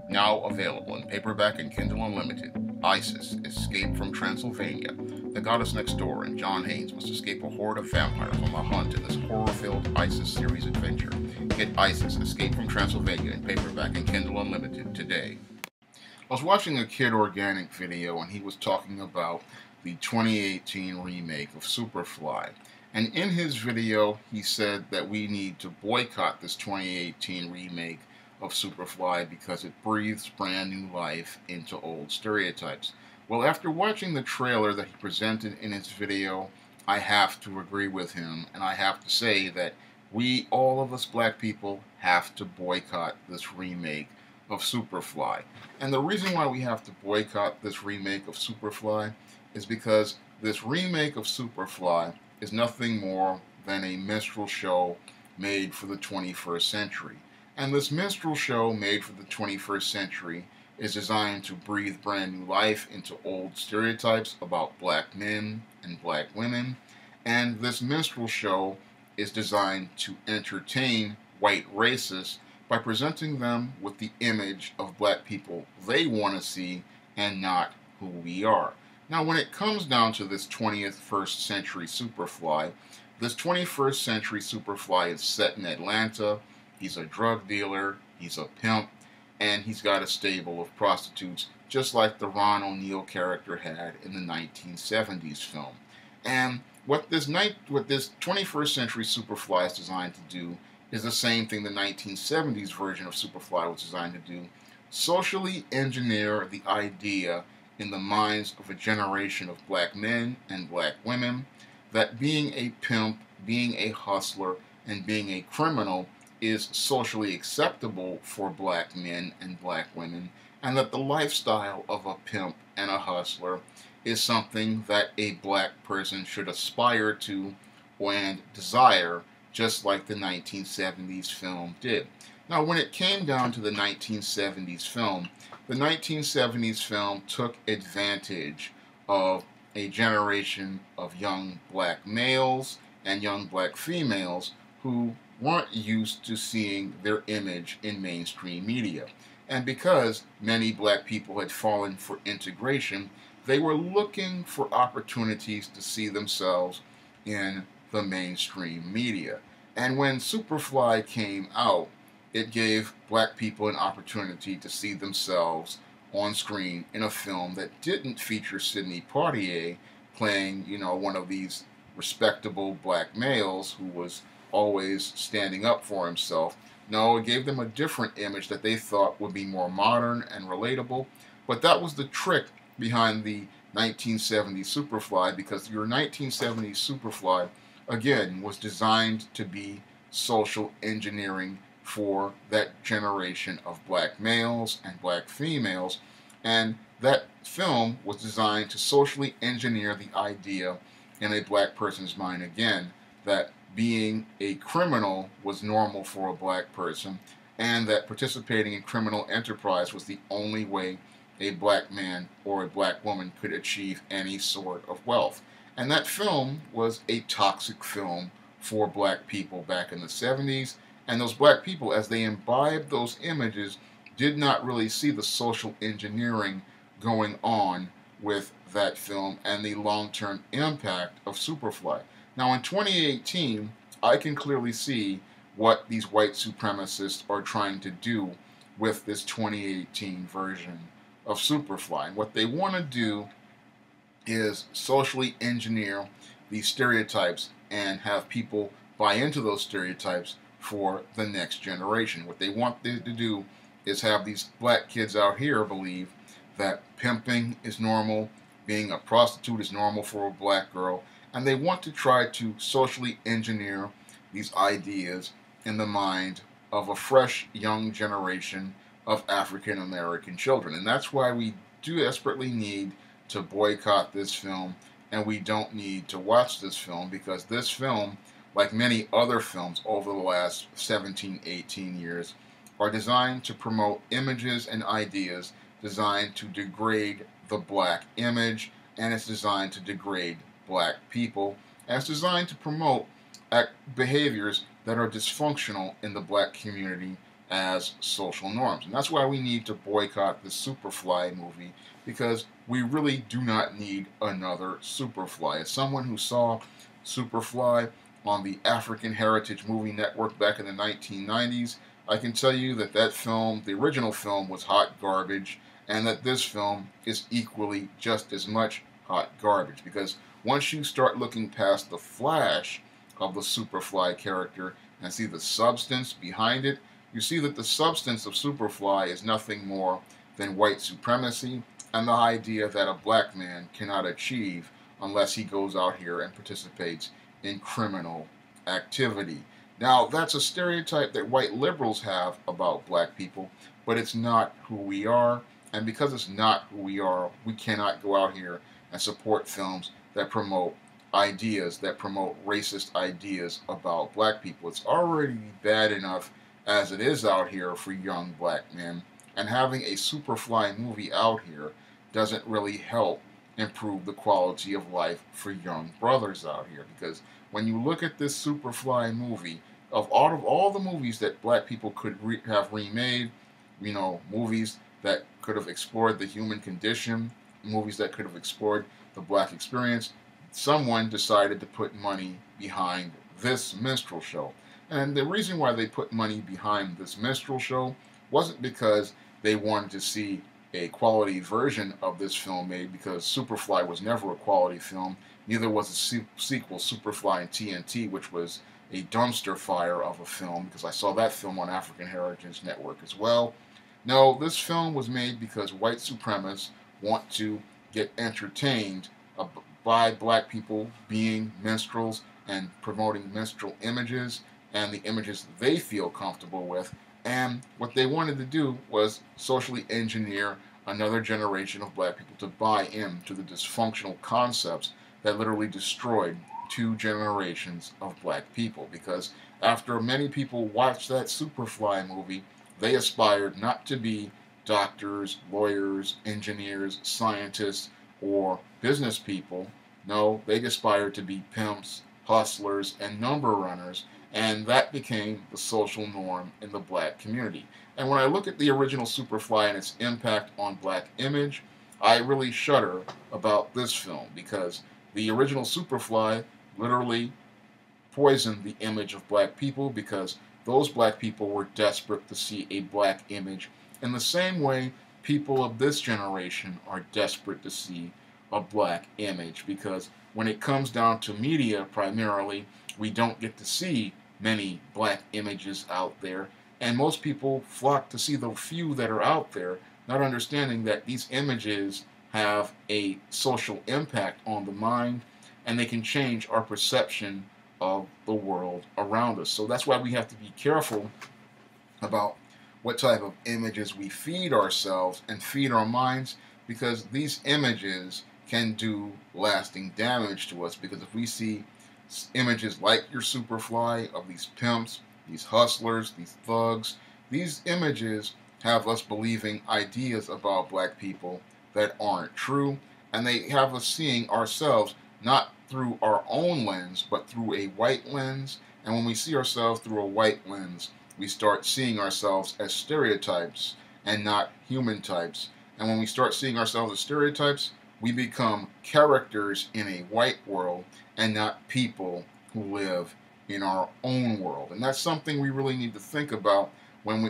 Now available in paperback and Kindle Unlimited. Isis, Escape from Transylvania. The goddess next door and John Haynes must escape a horde of vampires on the hunt in this horror-filled Isis series adventure. Get Isis, Escape from Transylvania in paperback and Kindle Unlimited today. I was watching a Kid Organic video and he was talking about the 2018 remake of Superfly. And in his video, he said that we need to boycott this 2018 remake of Superfly because it breathes brand new life into old stereotypes. Well, after watching the trailer that he presented in his video, I have to agree with him, and I have to say that we, all of us black people, have to boycott this remake of Superfly. And the reason why we have to boycott this remake of Superfly is because this remake of Superfly is nothing more than a minstrel show made for the 21st century. And this minstrel show made for the 21st century is designed to breathe brand new life into old stereotypes about black men and black women. And this minstrel show is designed to entertain white racists by presenting them with the image of black people they want to see and not who we are. Now, when it comes down to this 21st century Superfly, this 21st century Superfly is set in Atlanta. He's a drug dealer, he's a pimp, and he's got a stable of prostitutes, just like the Ron O'Neal character had in the 1970s film. And what this 21st century Superfly is designed to do is the same thing the 1970s version of Superfly was designed to do: socially engineer the idea in the minds of a generation of black men and black women that being a pimp, being a hustler, and being a criminal is socially acceptable for black men and black women, and that the lifestyle of a pimp and a hustler is something that a black person should aspire to and desire, just like the 1970s film did. Now, when it came down to the 1970s film, the 1970s film took advantage of a generation of young black males and young black females who weren't used to seeing their image in mainstream media. And because many black people had fallen for integration, they were looking for opportunities to see themselves in the mainstream media. And when Superfly came out, it gave black people an opportunity to see themselves on screen in a film that didn't feature Sidney Poitier playing, one of these respectable black males who was always standing up for himself. No, it gave them a different image that they thought would be more modern and relatable. But that was the trick behind the 1970s Superfly, because your 1970s Superfly, again, was designed to be social engineering for that generation of black males and black females. And that film was designed to socially engineer the idea in a black person's mind, again, that being a criminal was normal for a black person, and that participating in criminal enterprise was the only way a black man or a black woman could achieve any sort of wealth. And that film was a toxic film for black people back in the 70s, and those black people, as they imbibed those images, did not really see the social engineering going on with that film and the long-term impact of Superfly. Now, in 2018, I can clearly see what these white supremacists are trying to do with this 2018 version of Superfly. And what they want to do is socially engineer these stereotypes and have people buy into those stereotypes for the next generation. What they want to do is have these black kids out here believe that pimping is normal, being a prostitute is normal for a black girl, and they want to try to socially engineer these ideas in the mind of a fresh young generation of African American children. And that's why we do desperately need to boycott this film, and we don't need to watch this film, because this film, like many other films over the last 17, 18 years, are designed to promote images and ideas designed to degrade the black image, and it's designed to degrade black people, and it's designed to promote behaviors that are dysfunctional in the black community as social norms. And that's why we need to boycott the Superfly movie, because we really do not need another Superfly. As someone who saw Superfly on the African Heritage Movie Network back in the 1990s, I can tell you that that film, the original film, was hot garbage, and that this film is equally just as much hot garbage. Because once you start looking past the flash of the Superfly character and see the substance behind it, you see that the substance of Superfly is nothing more than white supremacy and the idea that a black man cannot achieve unless he goes out here and participates in criminal activity. Now, that's a stereotype that white liberals have about black people, but it's not who we are. And because it's not who we are, we cannot go out here and support films that promote ideas, that promote racist ideas about black people. It's already bad enough as it is out here for young black men, and having a Superfly movie out here doesn't really help improve the quality of life for young brothers out here. Because when you look at this Superfly movie, of all the movies that black people could have remade, movies that could have explored the human condition, movies that could have explored the black experience, someone decided to put money behind this minstrel show. And the reason why they put money behind this minstrel show wasn't because they wanted to see a quality version of this film made, because Superfly was never a quality film. Neither was the sequel, Superfly and TNT, which was a dumpster fire of a film, because I saw that film on African Heritage Network as well. No, this film was made because white supremacists want to get entertained by black people being minstrels and promoting minstrel images and the images they feel comfortable with. And what they wanted to do was socially engineer another generation of black people to buy into the dysfunctional concepts that literally destroyed 2 generations of black people. Because after many people watched that Superfly movie, they aspired not to be doctors, lawyers, engineers, scientists, or business people. No, they aspired to be pimps, hustlers, and number runners, and that became the social norm in the black community. And when I look at the original Superfly and its impact on black image, I really shudder about this film, because the original Superfly literally poisoned the image of black people, because those black people were desperate to see a black image in the same way people of this generation are desperate to see a black image. Because when it comes down to media primarily, we don't get to see many black images out there, and most people flock to see the few that are out there, not understanding that these images have a social impact on the mind, and they can change our perception of the world around us. So that's why we have to be careful about what type of images we feed ourselves and feed our minds, because these images can do lasting damage to us. Because if we see images like your Superfly of these pimps, these hustlers, these thugs, these images have us believing ideas about black people that aren't true, and they have us seeing ourselves not through our own lens, but through a white lens. And when we see ourselves through a white lens, we start seeing ourselves as stereotypes and not human types. And when we start seeing ourselves as stereotypes, we become characters in a white world and not people who live in our own world. And that's something we really need to think about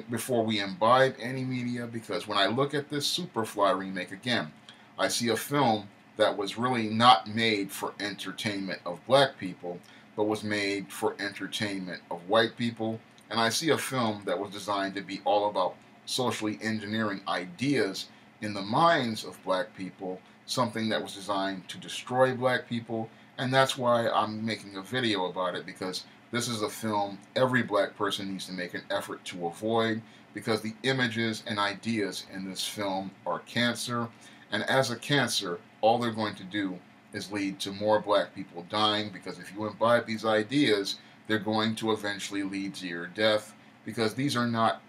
before we imbibe any media. Because when I look at this Superfly remake again, I see a film that was really not made for entertainment of black people, but was made for entertainment of white people. And I see a film that was designed to be all about socially engineering ideas in the minds of black people, something that was designed to destroy black people. And that's why I'm making a video about it, because this is a film every black person needs to make an effort to avoid, because the images and ideas in this film are cancer. And as a cancer, all they're going to do is lead to more black people dying, because if you imbibe these ideas, they're going to eventually lead to your death, because these are not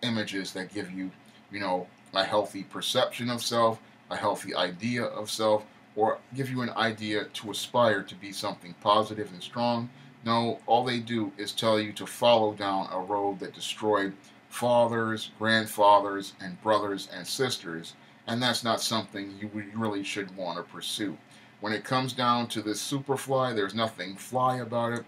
images that give you, a healthy perception of self, a healthy idea of self, or give you an idea to aspire to be something positive and strong. No, all they do is tell you to follow down a road that destroyed fathers, grandfathers, and brothers and sisters, and that's not something you really should want to pursue. When it comes down to this Superfly, there's nothing fly about it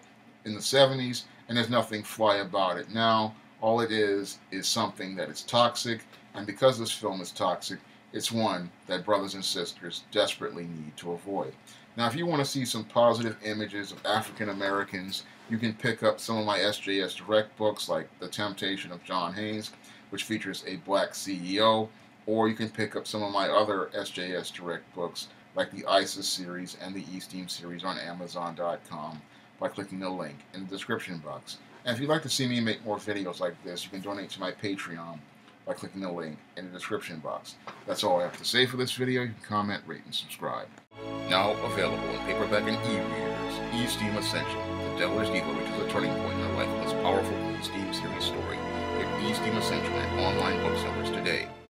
in the 70s, and there's nothing fly about it now. All it is something that is toxic, and because this film is toxic, it's one that brothers and sisters desperately need to avoid. Now, if you want to see some positive images of African Americans, you can pick up some of my SJS Direct books like The Temptation of John Haynes, which features a black CEO, or you can pick up some of my other SJS Direct books like the ISIS series and the E-Steam series on Amazon.com by clicking the link in the description box. And if you'd like to see me make more videos like this, you can donate to my Patreon by clicking the link in the description box. That's all I have to say for this video. You can comment, rate, and subscribe. Now available in paperback and e-readers, E-Steam Ascension, The Devil's Diva reaches a turning point in her life with this powerful E-Steam series story. Get E-Steam Ascension at online booksellers today.